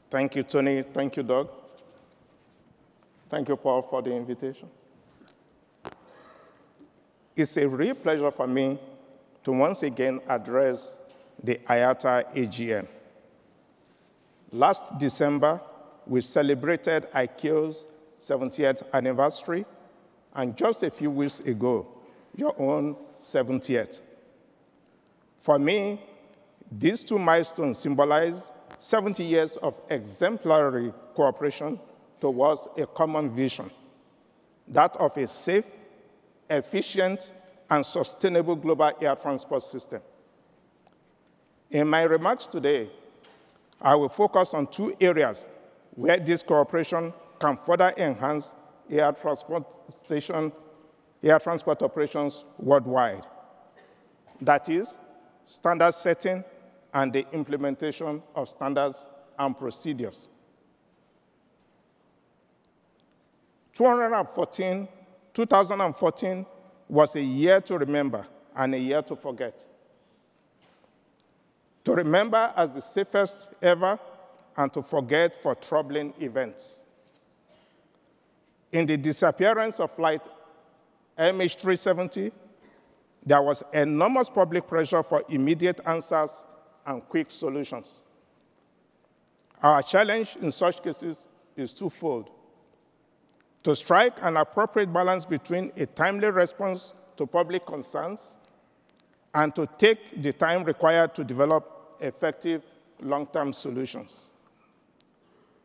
Thank you, Tony. Thank you, Doug. Thank you, Paul, for the invitation. It's a real pleasure for me to once again address the IATA AGM. Last December, we celebrated ICAO's 70th anniversary, and just a few weeks ago, your own 70th. For me, these two milestones symbolize 70 years of exemplary cooperation towards a common vision, that of a safe, efficient, and sustainable global air transport system. In my remarks today, I will focus on two areas where this cooperation can further enhance air transport operations worldwide. That is, standard setting and the implementation of standards and procedures. 2014 was a year to remember and a year to forget. To remember as the safest ever and to forget for troubling events. In the disappearance of flight MH370, there was enormous public pressure for immediate answers and quick solutions. Our challenge in such cases is twofold: to strike an appropriate balance between a timely response to public concerns and to take the time required to develop effective long-term solutions.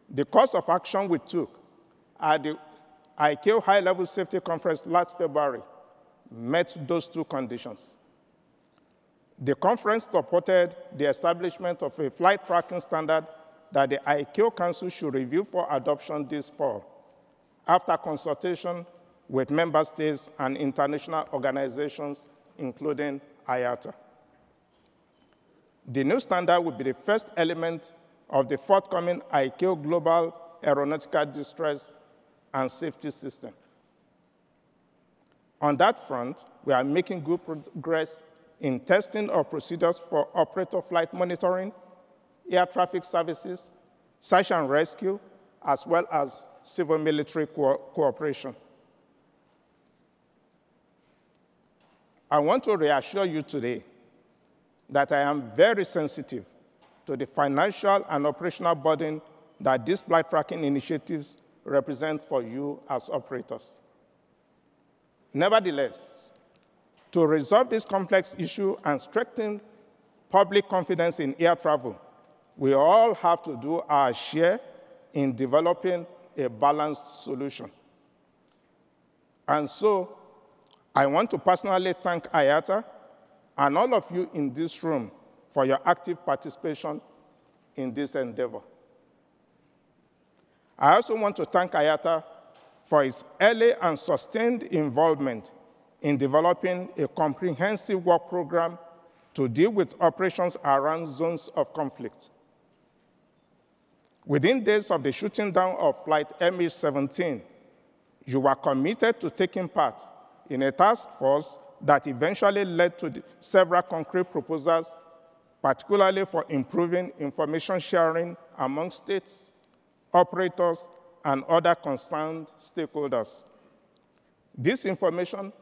The course of action we took at the ICAO High-Level Safety Conference last February met those two conditions. The conference supported the establishment of a flight tracking standard that the ICAO Council should review for adoption this fall, after consultation with member states and international organizations, including IATA. The new standard will be the first element of the forthcoming ICAO Global Aeronautical Distress and Safety System. On that front, we are making good progress in testing of procedures for operator flight monitoring, air traffic services, search and rescue, as well as civil-military cooperation. I want to reassure you today that I am very sensitive to the financial and operational burden that these flight tracking initiatives represent for you as operators. Nevertheless, to resolve this complex issue and strengthen public confidence in air travel, we all have to do our share in developing a balanced solution. And so, I want to personally thank IATA and all of you in this room for your active participation in this endeavor. I also want to thank IATA for its early and sustained involvement in developing a comprehensive work program to deal with operations around zones of conflict. Within days of the shooting down of flight MH17, you were committed to taking part in a task force that eventually led to several concrete proposals, particularly for improving information sharing among states, operators, and other concerned stakeholders. This information,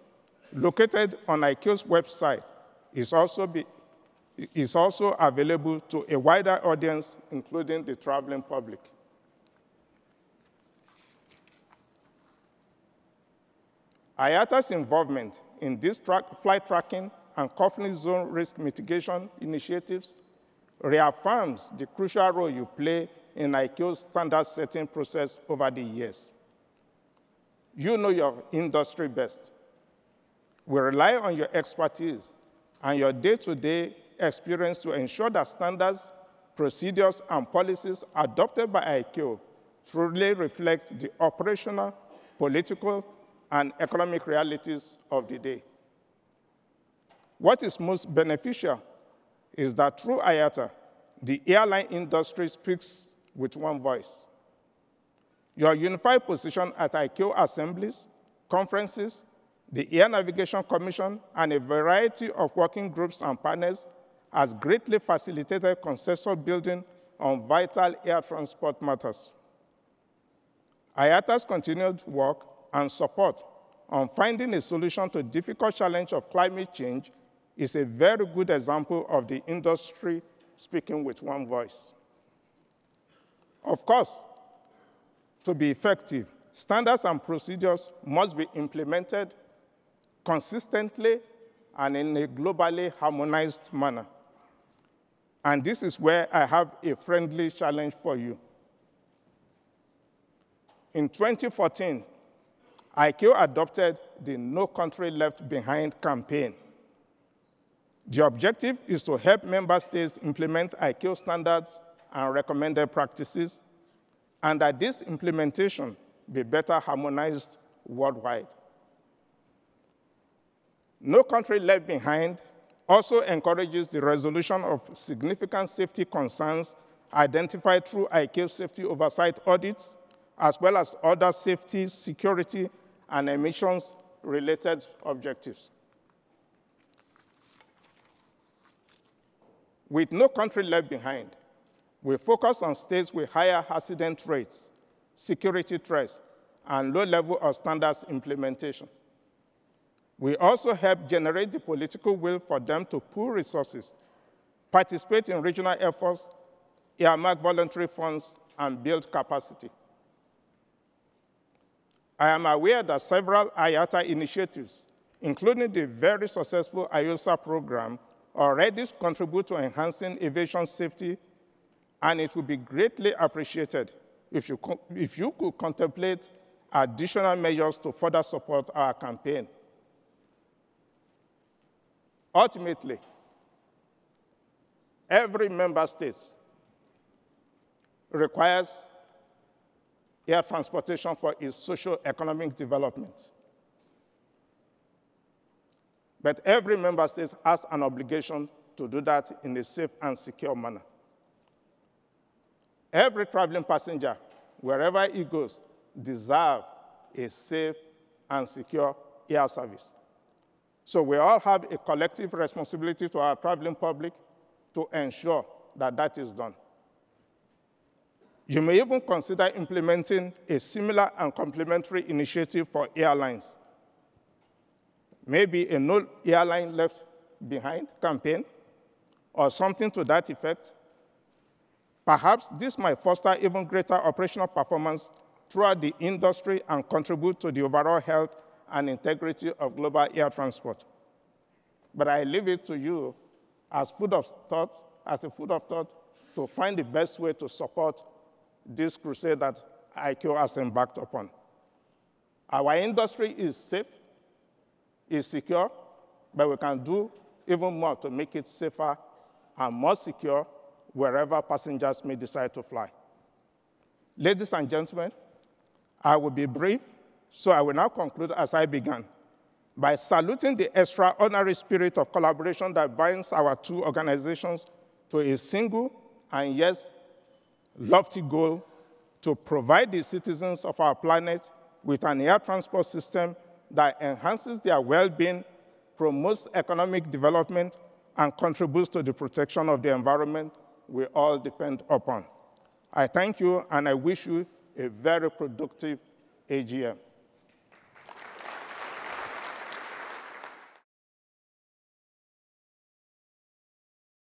located on ICAO's website, is also available to a wider audience, including the traveling public. IATA's involvement in these flight tracking and conflict zone risk mitigation initiatives reaffirms the crucial role you play in ICAO's standard setting process over the years. You know your industry best. We rely on your expertise and your day-to-day experience to ensure that standards, procedures, and policies adopted by ICAO truly reflect the operational, political, and economic realities of the day. What is most beneficial is that through IATA, the airline industry speaks with one voice. Your unified position at ICAO assemblies, conferences, the Air Navigation Commission, and a variety of working groups and panels has greatly facilitated consensus building on vital air transport matters. IATA's continued work and support on finding a solution to the difficult challenge of climate change is a very good example of the industry speaking with one voice. Of course, to be effective, standards and procedures must be implemented consistently and in a globally harmonized manner. And this is where I have a friendly challenge for you. In 2014, ICAO adopted the No Country Left Behind campaign. The objective is to help member states implement ICAO standards and recommended practices, and that this implementation be better harmonized worldwide. No Country Left Behind also encourages the resolution of significant safety concerns identified through ICAO safety oversight audits, as well as other safety, security, and emissions-related objectives. With No Country Left Behind, we focus on states with higher accident rates, security threats, and low level of standards implementation. We also help generate the political will for them to pool resources, participate in regional efforts, earmark voluntary funds, and build capacity. I am aware that several IATA initiatives, including the very successful IOSA program, already contribute to enhancing aviation safety, and it would be greatly appreciated if you could contemplate additional measures to further support our campaign. Ultimately, every member state requires air transportation for its socio-economic development. But every member state has an obligation to do that in a safe and secure manner. Every traveling passenger, wherever he goes, deserves a safe and secure air service. So we all have a collective responsibility to our traveling public to ensure that that is done. You may even consider implementing a similar and complementary initiative for airlines. Maybe a No Airline Left Behind campaign or something to that effect. Perhaps this might foster even greater operational performance throughout the industry and contribute to the overall health and integrity of global air transport. But I leave it to you as a food of thought to find the best way to support this crusade that ICAO has embarked upon. Our industry is safe, is secure, but we can do even more to make it safer and more secure wherever passengers may decide to fly. Ladies and gentlemen, I will be brief, so I will now conclude as I began, by saluting the extraordinary spirit of collaboration that binds our two organizations to a single and yes, lofty goal to provide the citizens of our planet with an air transport system that enhances their well-being, promotes economic development, and contributes to the protection of the environment we all depend upon. I thank you, and I wish you a very productive AGM.